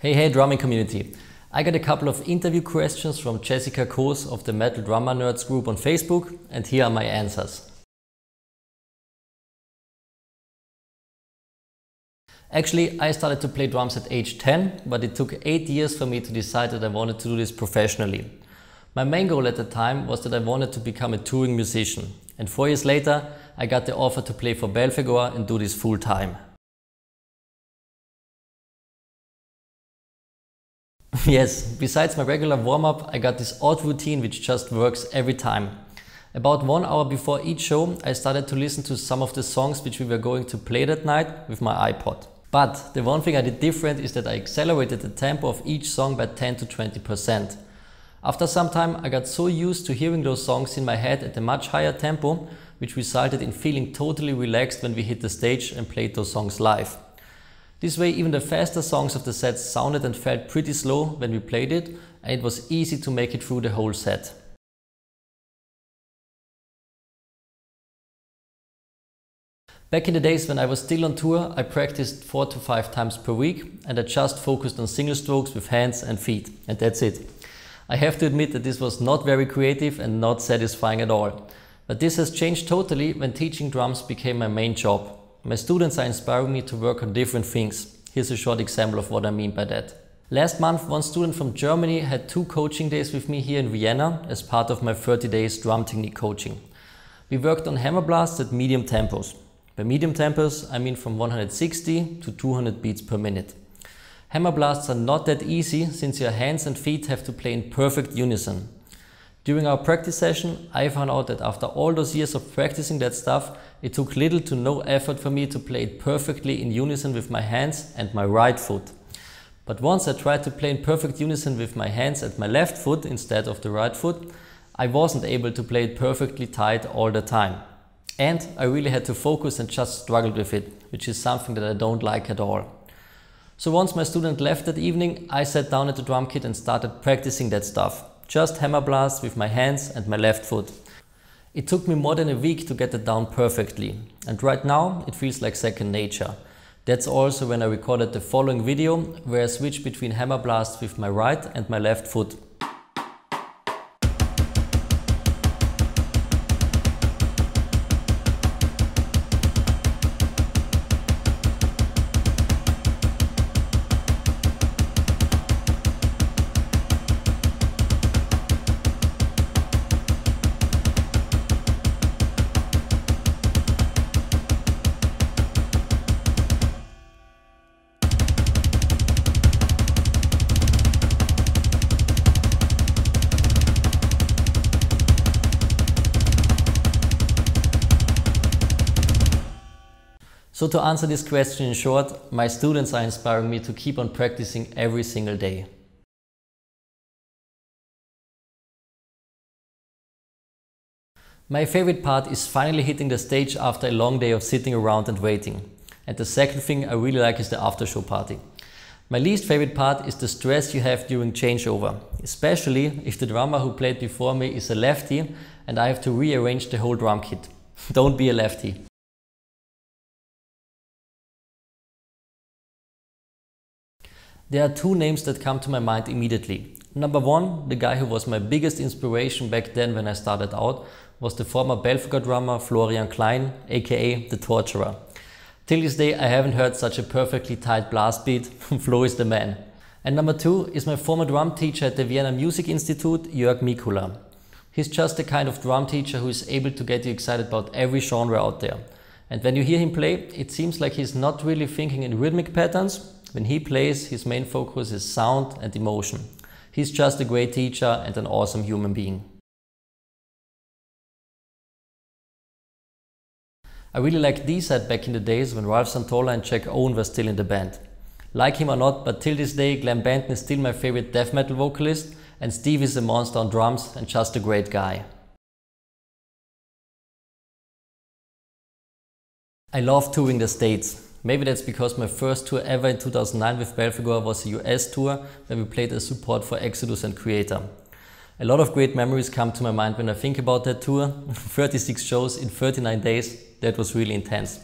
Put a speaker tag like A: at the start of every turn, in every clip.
A: Hey drumming community! I got a couple of interview questions from Jessica Kos of the Metal Drummer Nerds group on Facebook, and here are my answers. Actually, I started to play drums at age 10, but it took 8 years for me to decide that I wanted to do this professionally. My main goal at the time was that I wanted to become a touring musician, and 4 years later I got the offer to play for Belphegor and do this full time. Yes, besides my regular warm-up, I got this odd routine which just works every time. About 1 hour before each show, I started to listen to some of the songs which we were going to play that night with my iPod. But the one thing I did different is that I accelerated the tempo of each song by 10 to 20%. After some time, I got so used to hearing those songs in my head at a much higher tempo, which resulted in feeling totally relaxed when we hit the stage and played those songs live. This way, even the faster songs of the set sounded and felt pretty slow when we played it, and it was easy to make it through the whole set. Back in the days when I was still on tour, I practiced 4 to 5 times per week, and I just focused on single strokes with hands and feet, and that's it. I have to admit that this was not very creative and not satisfying at all. But this has changed totally when teaching drums became my main job. My students are inspiring me to work on different things. Here's a short example of what I mean by that. Last month, one student from Germany had 2 coaching days with me here in Vienna as part of my 30 days drum technique coaching. We worked on hammer blasts at medium tempos. By medium tempos, I mean from 160 to 200 beats per minute. Hammer blasts are not that easy since your hands and feet have to play in perfect unison. During our practice session, I found out that after all those years of practicing that stuff, it took little to no effort for me to play it perfectly in unison with my hands and my right foot. But once I tried to play in perfect unison with my hands and my left foot instead of the right foot, I wasn't able to play it perfectly tight all the time. And I really had to focus and just struggled with it, which is something that I don't like at all. So once my student left that evening, I sat down at the drum kit and started practicing that stuff. Just hammer blasts with my hands and my left foot. It took me more than a week to get it down perfectly, and right now it feels like second nature. That's also when I recorded the following video, where I switched between hammer blasts with my right and my left foot. So to answer this question in short, my students are inspiring me to keep on practicing every single day. My favorite part is finally hitting the stage after a long day of sitting around and waiting. And the second thing I really like is the after-show party. My least favorite part is the stress you have during changeover, especially if the drummer who played before me is a lefty and I have to rearrange the whole drum kit. Don't be a lefty. There are 2 names that come to my mind immediately. Number 1, the guy who was my biggest inspiration back then when I started out, was the former Belphegor drummer Florian Klein, aka The Torturer. Till this day I haven't heard such a perfectly tight blast beat. Flo is the man. And number 2 is my former drum teacher at the Vienna Music Institute, Jörg Mikula. He's just the kind of drum teacher who is able to get you excited about every genre out there. And when you hear him play, it seems like he's not really thinking in rhythmic patterns. When he plays, his main focus is sound and emotion. He's just a great teacher and an awesome human being. I really liked D-Side back in the days when Ralph Santola and Jack Owen were still in the band. Like him or not, but till this day Glenn Benton is still my favorite death metal vocalist, and Steve is a monster on drums and just a great guy. I love touring the States. Maybe that's because my first tour ever in 2009 with Belphegor was a US tour where we played as support for Exodus and Creator. A lot of great memories come to my mind when I think about that tour. 36 shows in 39 days, that was really intense.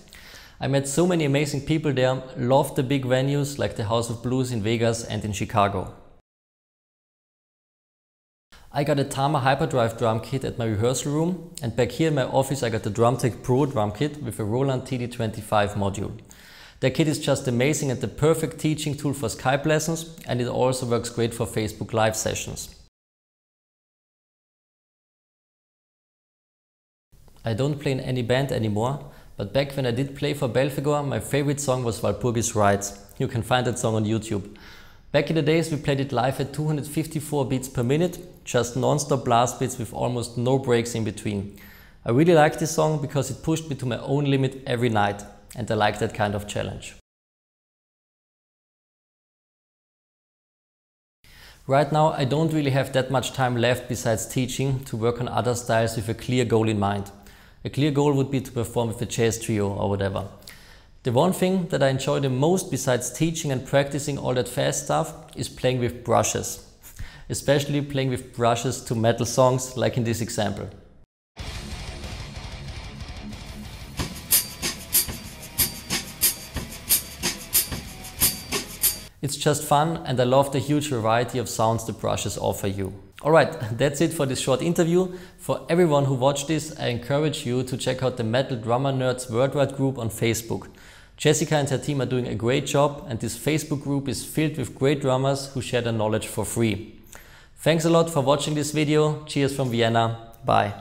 A: I met so many amazing people there, loved the big venues like the House of Blues in Vegas and in Chicago. I got a Tama Hyperdrive drum kit at my rehearsal room, and back here in my office I got the DrumTech Pro drum kit with a Roland TD25 module. The kit is just amazing and the perfect teaching tool for Skype lessons, and it also works great for Facebook Live sessions. I don't play in any band anymore, but back when I did play for Belphegor, my favorite song was Walpurgis Rides. You can find that song on YouTube. Back in the days we played it live at 254 beats per minute, just non-stop blast beats with almost no breaks in between. I really liked this song because it pushed me to my own limit every night, and I like that kind of challenge. Right now I don't really have that much time left besides teaching to work on other styles with a clear goal in mind. A clear goal would be to perform with a jazz trio or whatever. The one thing that I enjoy the most besides teaching and practicing all that fast stuff is playing with brushes. Especially playing with brushes to metal songs like in this example. It's just fun and I love the huge variety of sounds the brushes offer you. Alright, that's it for this short interview. For everyone who watched this, I encourage you to check out the Metal Drummer Nerds Worldwide group on Facebook. Jessica and her team are doing a great job, and this Facebook group is filled with great drummers who share their knowledge for free. Thanks a lot for watching this video. Cheers from Vienna. Bye.